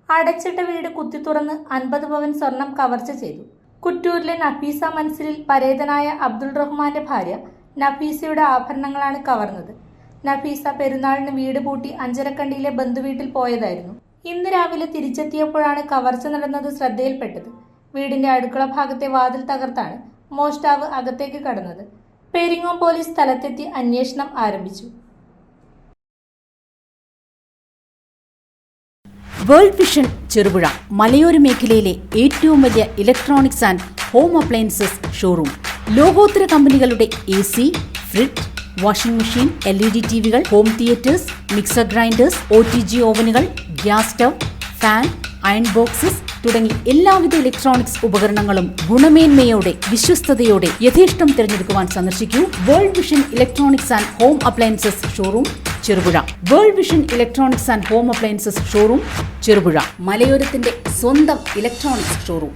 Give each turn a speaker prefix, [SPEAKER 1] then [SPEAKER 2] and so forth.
[SPEAKER 1] അടച്ചിട്ട വീട് കുത്തിത്തുറന്ന് 50 പവൻ സ്വർണം കവർച്ച ചെയ്തു. കുറ്റൂരിലെ നഫീസ മൻസിലിൽ പരേതനായ അബ്ദുൾ റഹ്മാന്റെ ഭാര്യ നഫീസയുടെ ആഭരണങ്ങളാണ് കവർന്നത്. നഫീസ പെരുന്നാളിന് വീട് പൂട്ടി അഞ്ചരക്കണ്ടിയിലെ ബന്ധുവീട്ടിൽ പോയതായിരുന്നു. ഇന്ന് രാവിലെ തിരിച്ചെത്തിയപ്പോഴാണ് കവർച്ച നടന്നത് ശ്രദ്ധയിൽപ്പെട്ടത്. വീടിന്റെ അടുക്കള ഭാഗത്തെ വാതിൽ തകർത്താണ് മോഷ്ടാവ് അകത്തേക്ക് കടന്നത്. പെരിങ്ങോം പോലീസ് സ്ഥലത്തെത്തി അന്വേഷണം ആരംഭിച്ചു.
[SPEAKER 2] വേൾഡ് വിഷൻ ചെറുപുഴ മലയോര മേഖലയിലെ ഏറ്റവും വലിയ electronics and home appliances showroom. ലോകോത്തര കമ്പനികളുടെ AC, fridge, washing machine, LED ടിവികൾ, home theatres, mixer grinders, OTG ഓവനുകൾ, gas stove, fan, iron boxes തുടങ്ങി എല്ലാവിധ ഇലക്ട്രോണിക്സ് ഉപകരണങ്ങളും ഗുണമേന്മയോടെ വിശ്വസ്തയോടെ യഥേഷ്ടം തിരഞ്ഞെടുക്കുവാൻ സന്ദർശിക്കൂ world vision electronics and home appliances showroom Cherupuzha. World vision electronics and home appliances showroom Cherupuzha, മലയോരത്തിന്റെ സ്വന്തം ഇലക്ട്രോണിക്സ് ഷോറൂം.